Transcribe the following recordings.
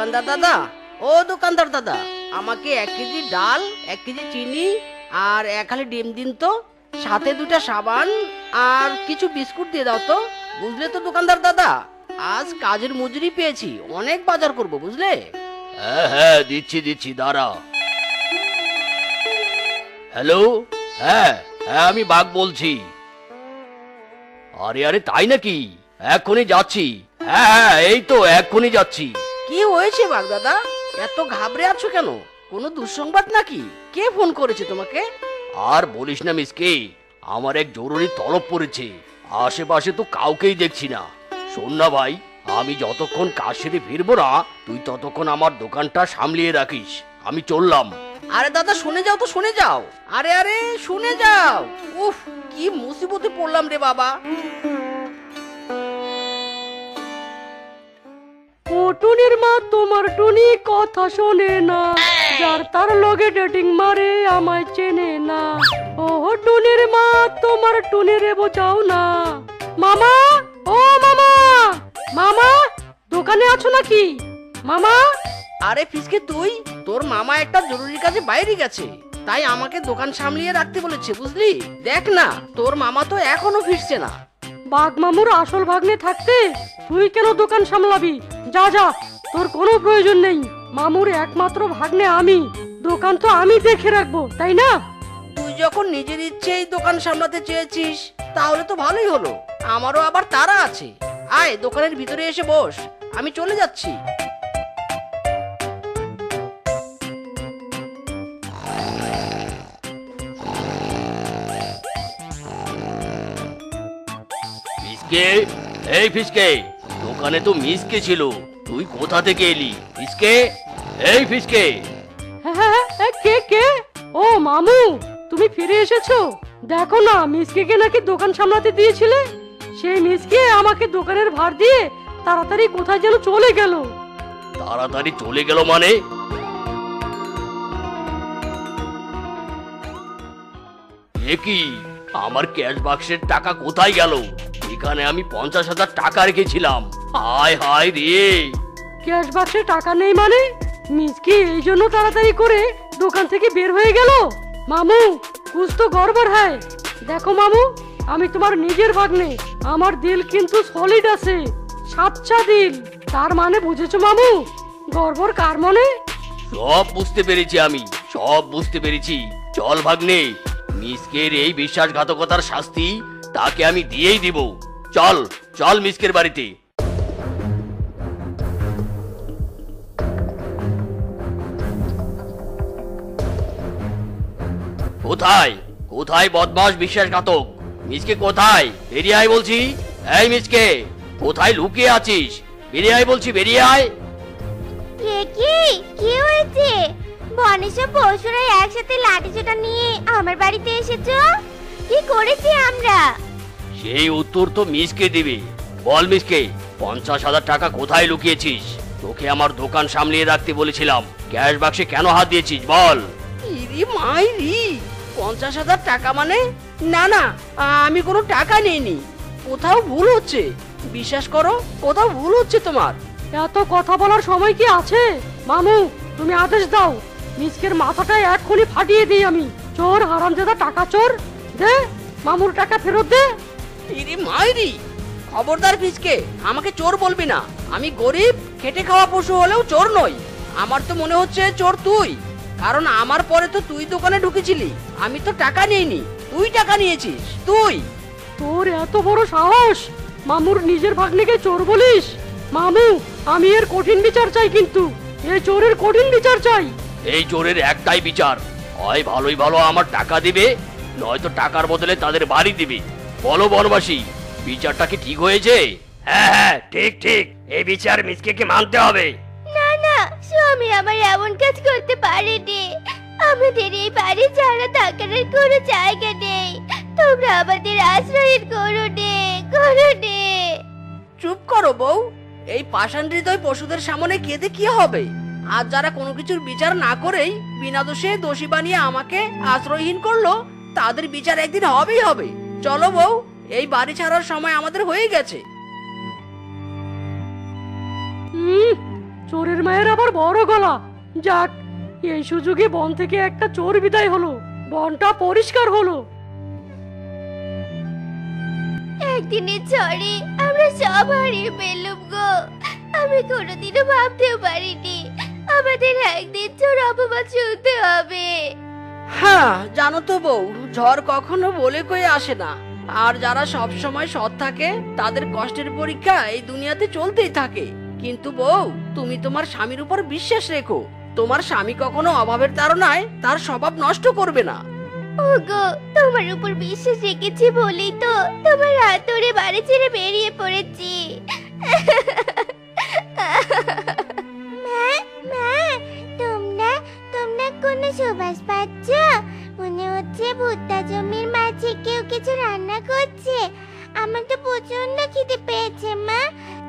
দোকানদার দাদা, ও দোকানদার দাদা, আমাকে 1 কেজি ডাল, 1 কেজি চিনি আর 1 হালি ডিম দিন তো, সাথে 2টা সাবান আর কিছু বিস্কুট দিয়ে দাও তো। বুঝলে তো দোকানদার দাদা, আজ কাজের মজুরি পেয়েছি, অনেক বাজার করব, বুঝলে? হ্যাঁ হ্যাঁ, দিচ্ছি দিচ্ছি, দাঁড়া। হ্যালো, হ্যাঁ হ্যাঁ, আমি বাঘ বলছি। আরে আরে, তাই নাকি? এক্ষুনি যাচ্ছি। হ্যাঁ হ্যাঁ, এই তো এক্ষুনি যাচ্ছি। কি হয়েছে বাঘ দাদা, এত ঘাবড়ে আছো কেন? কোনো দুঃসংবাদ নাকি? কে ফোন করেছে তোমাকে? আর বলিস না মিসকে, আমার এক জরুরি তলব পড়েছে। আশেপাশে তো কাউকেই দেখছি না। শোন না ভাই, আমি যতক্ষণ কাজ সেরে ফিরবো না, তুই ততক্ষণ আমার দোকানটা সামলিয়ে রাখিস। আমি চললাম। আরে দাদা, শুনে যাও তো, শুনে যাও। আরে আরে, শুনে যাও। উফ, কি মুসিবতে পড়লাম রে বাবা। ও টুনির মা, তোমার টুনি কথা শোনে না, যার তার লগে ডেটিং মারে আমায় চেনে না। ও টুনির মা, তোমার টুনি রে বোঝাও না। মামা, ও মামা, মামা দোকানে আছো নাকি মামা? আরে ফিসকে, তুই? তোর মামা একটা জরুরি কাজে বাইরে গেছে, তাই আমাকে দোকান সামলিয়ে রাখতে বলেছে, বুঝলি? দেখ না, তোর মামা তো এখনো ফিরছে না। বাঘ মামুর আসল ভাগ্নে থাকতে তুই কেন দোকান সামলাবি? যা যা, তোর কোনো প্রয়োজন নেই। মামুর একমাত্র ভাগ্নে আমি, দোকান তো আমি দেখে রাখবো, তাই না? তুই যখন নিজের ইচ্ছেই দোকান সামলাতে চেয়েছিস, তাহলে তো ভালোই হলো। আমারও আবার তাড়া আছে। আয়, দোকানের ভিতরে এসে বস, আমি চলে যাচ্ছি। ফিসকে, এই ফিসকে, দোকানে তো মিসকে ছিল, তুই কোথা থেকে এলি? ফিসকে, এই ফিসকে। হ্যাঁ হ্যাঁ হ্যাঁ, কে কে? ও মামু, তুমি ফিরে এসেছো? দেখো না, মিসকে নাকি দোকান সামলাতে দিয়েছিলে, সেই মিসকে আমাকে দোকানের ভার দিয়ে তাড়াতাড়ি কোথায় যেন চলে গেল। তাড়াতাড়ি চলে গেল মানে? এ কি, আমার ক্যাশ বাক্সের টাকা কোথায় গেল? এখানে আমি 50,000 টাকা রেখেছিলাম। হায় হায় রে! ক্যাশ বাক্সে টাকা নেই মানে? মিসকে এই জন্য তাড়াতাড়ি করে দোকান থেকে বের হয়ে গেল? মামু, কুছ তো গড়বড় হ্যায়। দেখো মামু, আমি তোমার নিজের ভাগ্নে, আমার দিল কিন্তু সলিড আছে, সাচ্চা দিল। তার মানে বুঝেছো মামু, গড়বড় কার মনে? সব বুঝতে পেরেছি, আমি সব বুঝতে পেরেছি। চল ভাগ্নে, মিসকের এই বিশ্বাসঘাতকতার শাস্তি তাকে আমি দিয়েই দিব। চল চল মিসকের বাড়িতে। কোথায় কোথায় বদমাশ বিশ্বাসঘাতক? মিসকে কোথায়? বেরিয়ে আয় বলছি। এই মিসকে, কোথায় লুকিয়ে আছিস? বেরিয়ে আয় বলছি, বেরিয়ে আয়। কে কি? কি হয়েছে? বনেশ পরশুরা একসাথে লাঠিচোটা নিয়ে আমার বাড়িতে এসেছো? কি করেছি আমরা? সেই উত্তর তো মিসকে দিবে। বল মিসকে, 50,000 টাকা কোথায় লুকিয়েছিস? তোকে আমার দোকান সামলিয়ে রাখতে বলেছিলাম, ক্যাশ বাক্সে কেন হাত দিয়েছিস বল? ইরি মাইরি, 50,000 টাকা মানে? না না, আমি কোনো টাকা নেইনি। কোথাও ভুল হচ্ছে, বিশ্বাস করো, কোথাও ভুল হচ্ছে তোমার। এত কথা বলার সময় কি আছে? মামু, তুমি আদেশ দাও, মিসকের মাথাটা এক্ষুনি ফাটিয়ে দিই আমি। চোর হারামজাদা, টাকা চোর! দে মামুর টাকা ফেরত দে। ইরি মাইরি, খবরদার ফিসকে, আমাকে চোর বলবি না। আমি গরিব খেটে খাওয়া পশু হলেও চোর নই। আমার তো মনে হচ্ছে চোর তুই, কারণ আমার পরে তো তুই দোকানে ঢুকেছিলি। আমি তো টাকা নিইনি, তুই টাকা নিয়েছিস, তুই। তোর এত বড় সাহস, মামুর নিজের ভাগ্নিকে চোর বলিস? মামু, আমি এর কঠিন বিচার চাই, কিন্তু এই চোরের কঠিন বিচার চাই। এই চোরের একটাই বিচার, হয় ভালোই ভালো আমার টাকা দিবে, নয়তো টাকার বদলে তাদের বাড়ি দিবে। বলো বনবাসী, বিচারটা কি ঠিক হয়েছে? হ্যাঁ হ্যাঁ, ঠিক ঠিক, এই বিচার মিসকে মানতে হবে। না না, স্বামী আমার এমন কাজ করতে পারেনি। আমাদের এই বাড়ি ছাড়া থাকার আর কোনো জায়গা নেই। তোমরা আমাদের আশ্রয় করো নে। চুপ করো বউ, এই পাষাণ হৃদয় পশুদের সামনে কেঁদে কি হবে? আজ যারা কোনো কিছুর বিচার না করেই বিনা দোষে দোষী বানিয়ে আমাকে আশ্রয়হীন করলো, তাদের বিচার একদিন হবেই হবে। চলো বউ, এই বাড়ি ছাড়ার সময় আমাদের হয়ে গেছে। চোরের মায়ের আবার বড় গলা। যাক, এই সুযোগে বন থেকে একটা চোর বিদায় হলো, বনটা পরিষ্কার হলো। একদিনের ঝড়ে আমরা সব হারিয়ে ফেললাম গো। আমি কোনোদিনও ভাবতেও পারিনি আমাদের একদিন চোর অপবাদ শুনতে হবে। হ্যাঁ, জানো তো বউ, ঝড় কখনো বলে কয়ে আসে না। আর যারা সব সময় সৎ থাকে তাদের কষ্টের পরীক্ষা এই দুনিয়াতে চলতেই থাকে। কিন্তু বউ, তুমি তোমার স্বামীর উপর বিশ্বাস রেখো। তোমার স্বামী কখনো অভাবের তাড়নায় তার স্বভাব নষ্ট করবে না। ওগো, তোমার উপর বিশ্বাস রেখেছি বলেই তো তোমার হাত ধরে বাড়ি ছেড়ে বেরিয়ে পড়েছি। মা, মা, তোমরা তোমরা কোনো সুবাস পাচ্ছ? মনে হচ্ছে ভুট্টা জমির মাঝে কেউ কিছু রান্না করছে। আমার তো প্রচন্ড খিদে পেয়েছে মা।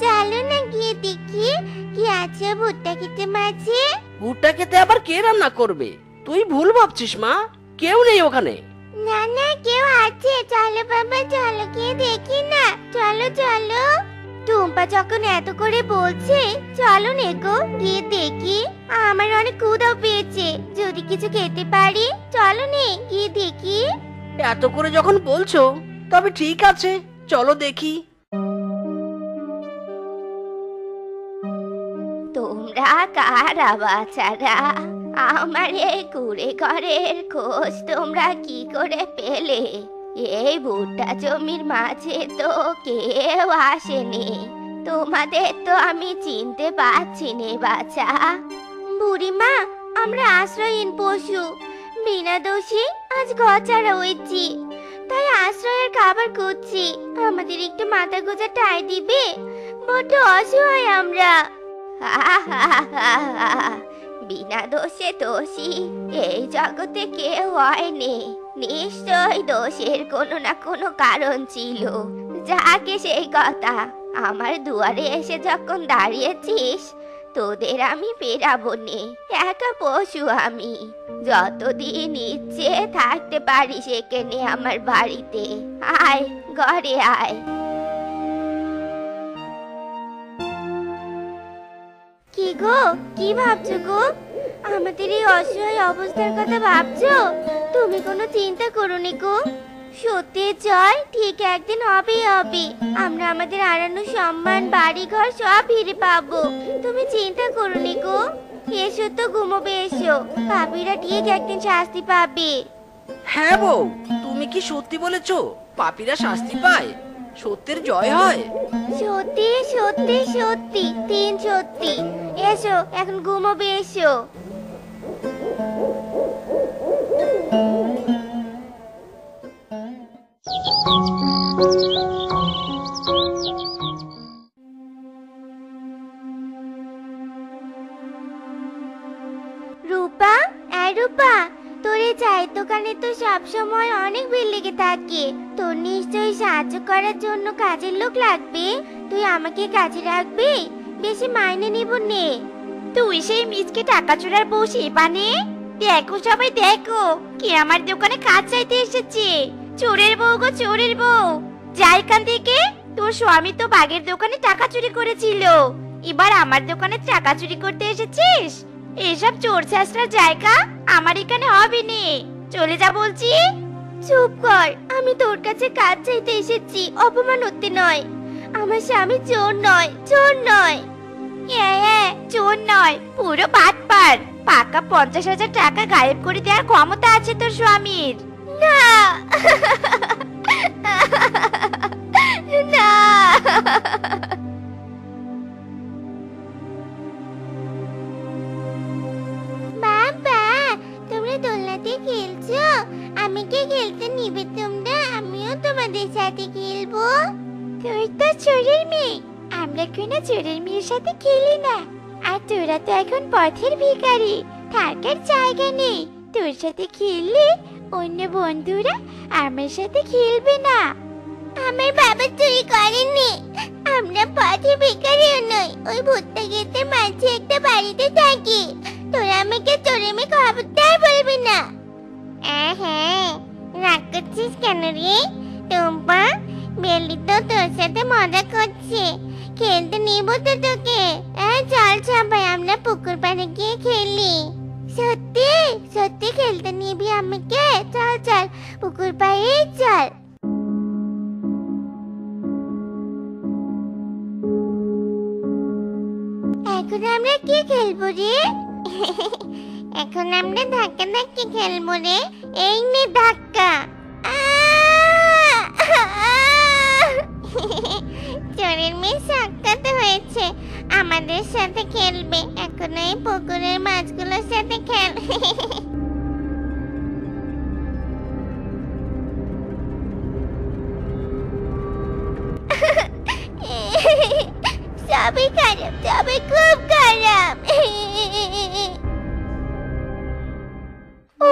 চলো না গিয়ে দেখি কি আছে ভুট্টা খেতে মাঝে। ভুট্টা খেতে আবার কে রান্না করবে? তুই ভুল ভাবছিস মা, কেউ নেই ওখানে। না না, কেউ আছে। চলো বাবা, চলো গিয়ে দেখি না। চলো চলো। টুম্পা যখন এত করে বলছে, চলো নে গো গিয়ে দেখি। আমার অনেক ক্ষুধা পেয়েছে, যদি কিছু খেতে পারি। চলো নে গিয়ে দেখি। এত করে যখন বলছো তবে ঠিক আছে, চলো দেখি। তোমরা কারা বাচ্চারা? আমার এই কুড়ে ঘরের খোঁজ তোমরা কি করে পেলে? এই ভুট্টা জমির মাঝে তো কেউ আসেনি। তোমাদের তো আমি চিনতে পারছি নে বাচ্চা। বুড়িমা, আমরা আশ্রয়হীন পশু, বিনা দোষে আজ ঘর ছাড়া হয়েছি, তাই আশ্রয়ের খাবার খুঁজছি। আমাদের একটু মাথা গোজা ঠাঁই দিবে? বড্ড অসহায় আমরা। বিনা দোষে দোষী এই জগতে কেউ হয়নি। নিশ্চয় দোষের কোনো না কোনো কারণ ছিল। যাকে সেই কথা, আমার দুয়ারে এসে যখন দাঁড়িয়েছিস, তোদের আমি ফেরাবো নে। একা পশু আমি, যতদিন ইচ্ছে থাকতে পারিস এখানে আমার বাড়িতে। আয় ঘরে আয়। কি গো, কি ভাবছো গো? আমাদের এই অসহায় অবস্থার কথা ভাবছো? তুমি কোনো চিন্তা করোনি গো। সত্যি জয় ঠিক একদিন হবেই হবে। আমরা আমাদের হারানো সম্মান, বাড়ি ঘর সব ফিরে পাবো। তুমি চিন্তা করোনি গো। এসো তো ঘুমোবে, এসো। পাপীরা ঠিক একদিন শাস্তি পাবে। হ্যাঁ বউ, তুমি কি সত্যি বলেছো? পাপীরা শাস্তি পায়, সত্যের জয় হয়। সত্যি সত্যি সত্যি, তিন সত্যি। এসো এখন ঘুমোবে, এসো। রূপা, এই রূপা, তোর এই চায়ের দোকানে তো সব সময় অনেক ভিড় লেগে থাকে। তোর নিশ্চয়ই সাহায্য করার জন্য কাজের লোক লাগবে। তুই আমাকে কাজে রাখবি? বেশি মাইনে নিব নে। তুই সেই মিসকে টাকা চোরার বউ শিবানে? দেখো সবাই দেখো, কে আমার দোকানে কাজ চাইতে এসেছে। চোরের বউ গো, চোরের বউ। যাই এখান থেকে। তোর স্বামী তো বাগের দোকানে টাকা চুরি করেছিল, এবার আমার দোকানে টাকা চুরি করতে এসেছিস? এসব চোর ছাসরার জায়গা আমার এখানে হবে নে। চলে যা বলছি। চুপ কর, আমি তোর কাছে কাজ চাইতে এসেছি, অপমান হতে নয়। আমার স্বামী চোর নয়, চোর নয়। হ্যাঁ, চোর নয়, পুরো বাটপার। পাকা 50,000 টাকা গায়েব করে দেওয়ার ক্ষমতা আছে তোর স্বামীর। না না। বাবা, তোমরা দোলনাতে খেলছো? আমাকে খেলতে নিবে তোমরা? আমিও তোমাদের সাথে খেলবো। তুই তো চোরের মেয়ে, আমরা কোনো চোরের মেয়ের সাথে খেলি না। আর তোরা তো এখন পথের ভিখারি, থাকার জায়গা নেই। তোর সাথে খেললে অন্য বন্ধুরা আমার সাথে খেলবে না। আমার বাবা চুরি করেনি, আমরা পথে ভিখারিও নই। ওই ভুট্টা ক্ষেতের মাঝে একটা বাড়িতে থাকি। তোরা আমাকে চোরের মেয়ে খবরদার বলবি না। হ্যাঁ, রাগ করছিস কেন রে? টুম্পা, বেলি তো তোর সাথে মজা করছে, খেলতে নিব তো তোকে। চল সবাই আমরা পুকুর পাড়ে গিয়ে খেলি। সত্যি সত্যি খেলতে নিবি আমাকে? চল চল পুকুর পাড়ে চল। এখন আমরা কি খেলবো রে? এখন আমরা ধাক্কা ধাক্কি খেলবো রে। এই নে ধাক্কা। চোরের মেয়ে সাক্ষাৎ হয়েছে, আমাদের সাথে খেলবে। এখন এই পুকুরের মাছগুলোর সাথে খেল। সবই খারাপ, সবই খুব খারাপ।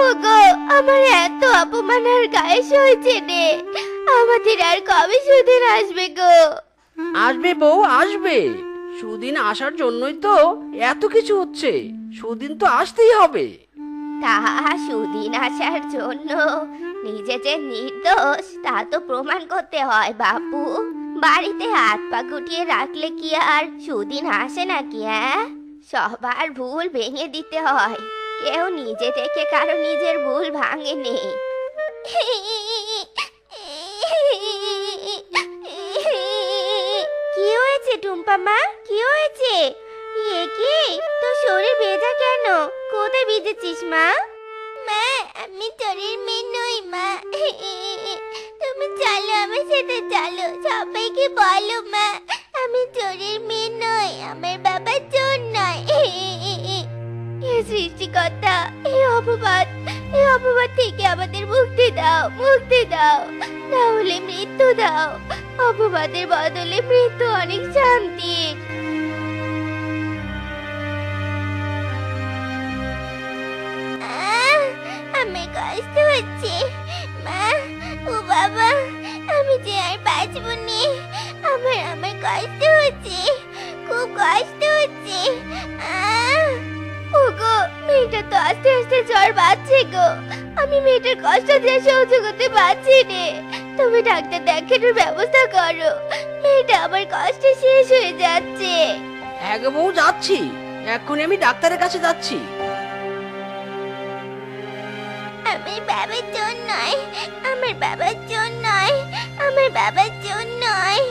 ওগো, আমার এত অপমান আর গায়ে সইছে রে। আমাদের আর কবে সুদিন আসবে গো? আসবে বউ, আসবে। সুদিন আসার জন্যই তো এত কিছু হচ্ছে। সুদিন তো আসতেই হবে। তাহা সুদিন আসার জন্য নিজে যে নির্দোষ তা তো প্রমাণ করতে হয় বাপু। বাড়িতে হাত পা গুটিয়ে রাখলে কি আর সুদিন আসে নাকি? সবার ভুল ভেঙে দিতে হয়। কেউ নিজে থেকে কারো নিজের ভুল ভাঙেনি। কি হয়েছে টুম্পা মা, কি হয়েছে? এ কি তোর শরীর ভেজা কেন? কোথায় ভিজেছিস মা? মা, আমি চোরের মেয়ে নই মা। তুমি চলো আমার সাথে, চলো সবাইকে বলো মা আমি চোরের মেয়ে নই, আমার বাবা চোর নয়। সৃষ্টিকর্তা, এই অপবাদ থেকে আমাদের মুক্তি দাও, মুক্তি দাও, না হলে মৃত্যু দাও। অপবাদের বদলে মৃত্যু অনেক শান্তির। আমার কষ্ট হচ্ছে মা, ও বাবা, আমি যে আর বাঁচবো না। আমার কষ্ট হচ্ছে, খুব কষ্ট হচ্ছে। ওগো, মেয়েটা তো আস্তে আস্তে জ্বর বাড়ছে গো। আমি মেয়েটার কষ্ট দিয়ে সহ্য করতে পারছি না। তুমি ডাক্তার দেখানোর ব্যবস্থা করো, মেয়েটা আমার কষ্টে শেষ হয়ে যাচ্ছে। হ্যাঁ গো বউ, যাচ্ছি। এক্ষুনি আমি ডাক্তারের কাছে যাচ্ছি। আমার বাবার জন্য নয়, আমার বাবার জন্য নয়, আমার বাবার জন্য নয়।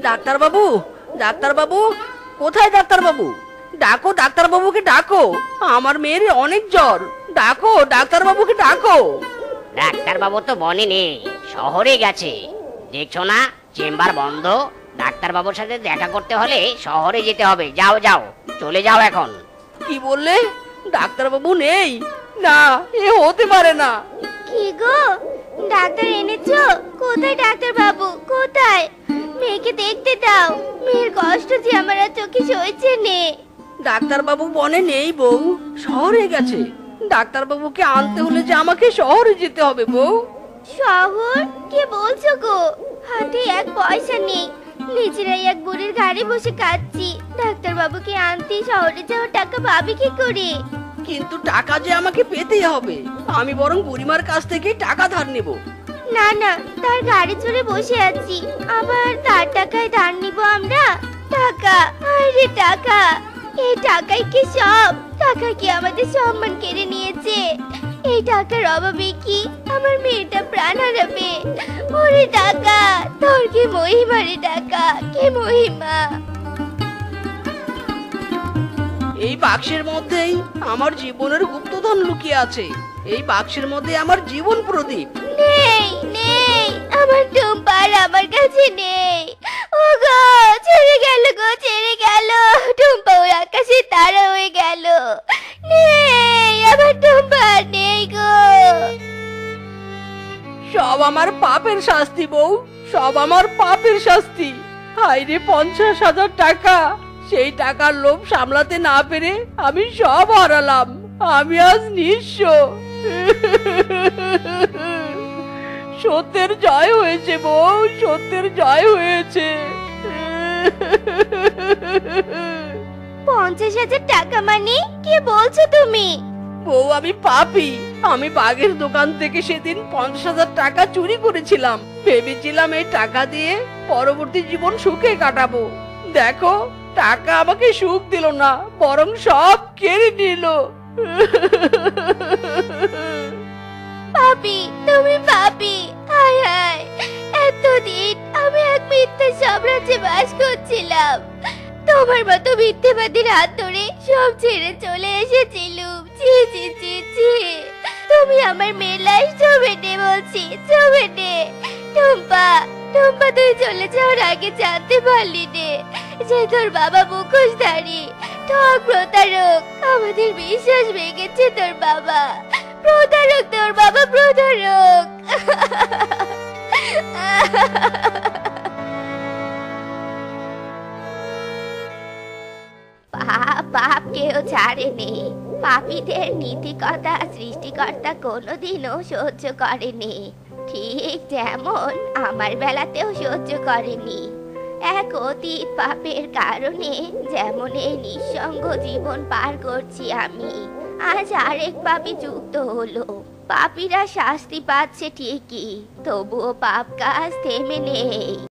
ডাক্তারবাবু, ডাক্তারবাবু, কোথায় ডাক্তারবাবু? ডাকো, ডাক্তারবাবুকে ডাকো। আমার মেয়ের অনেক জ্বর। ডাকো, ডাক্তারবাবুকে ডাকো। ডাক্তারবাবু তো বনে নেই, শহরে গেছে। দেখছো না চেম্বার বন্ধ। ডাক্তারবাবুর সাথে দেখা করতে হলে শহরে যেতে হবে। যাও যাও, চলে যাও এখন। কি বললে? ডাক্তারবাবু নেই? না, এ হতে পারে না। কি গো, ডাক্তার এনেছো? কোথায় ডাক্তার বাবু, কোথায়? মেয়েকে দেখতে দাও, মেয়ের কষ্ট যে আমার আর চোখে সইছে নে। ডাক্তারবাবু বনে নেই বউ, শহরে গেছে। ডাক্তারবাবুকে আনতে হলে যে আমাকে শহরে যেতে হবে বউ। শহর? কি বলছো গো? হাতে এক পয়সা নেই, নিজেরাই এক বুড়ির গাড়ি বসে কাঁদছি। ডাক্তার বাবুকে আনতে শহরে যাওয়ার টাকা পাবে কি করে? কিন্তু টাকা যে আমাকে পেতেই হবে। আমি বরং বুড়িমার কাছ থেকে টাকা ধার নেব। না না, তার গাড়ি চড়ে বসে আছি, আবার তার টাকায় ধার নিব আমরা? টাকা, আরে টাকা, এই টাকাই কি সব? টাকা কি আমাদের সম্মান কেড়ে নিয়েছে? এই টাকার অভাবে কি আমার মেয়েটা প্রাণ হারাবে? ওরে টাকা, তোর কি মহিমা রে টাকা, কি মহিমা! এই বাক্সের মধ্যেই আমার জীবনের গুপ্তধন লুকিয়ে আছে। এই বাক্সের মধ্যে আমার জীবন প্রদীপ। নেই নেই, আমার টুম্পার আমার কাছে নেই। ও গো, ছেড়ে গেল গো, ছেড়ে গেল। টুম্পা ওই আকাশে তারা হয়ে গেল। নেই, আমার টুম্পা নেই গো। সব আমার পাপের শাস্তি বউ, সব আমার পাপের শাস্তি। হাইরে 50,000 টাকা, সেই টাকার লোভ সামলাতে না পেরে আমি সব হারালাম। আমি আজ নিঃস্ব। সত্যের জয় হয়েছে বউ, সত্যের জয় হয়েছে। 50,000 টাকা মানে কি বলছো তুমি? বউ আমি পাপী। আমি বাগের দোকান থেকে সেদিন 50,000 টাকা চুরি করেছিলাম। ভেবেছিলাম এই টাকা দিয়ে পরবর্তী জীবন সুখে কাটাবো। দেখো টাকা আমাকে সুখ দিল না, বরং সব কেড়ে নিল। পাপি, তুমি পাপি। হায় হায়, এতদিন আমি এক মিথ্যা সাম্রাজ্যে বাস করছিলাম। তোমার মতো মিথ্যেবাদীর হাত ধরে সব ছেড়ে চলে এসেছিলুম। ছি ছি ছি ছি। তুমি আমার মেয়ের লাশ ছুঁবে নে বলছি, ছুঁবে নে। টুম্পা, টুম্পা তুই চলে যাওয়ার আগে জানতে পারলি নে যে তোর বাবা মুখোশধারী, ঠক প্রতারক। আমাদের বিশ্বাস ভেঙেছে তোর বাবা। প্রতারক তোর বাবা, প্রতারক। পাপ পাপ কেউ ছাড়েনি। পাপীদের নীতিকথা সৃষ্টিকর্তা কোনোদিনও সহ্য করেনি, ঠিক যেমন আমার বেলাতেও সহ্য করেনি। এক অতীত পাপের কারণে যেমন এই নিঃসঙ্গ জীবন পার করছি আমি, আজ আরেক পাপী যুক্ত হলো। পাপীরা শাস্তি পাচ্ছে ঠিকই, তবুও পাপ কাজ থেমে নেই।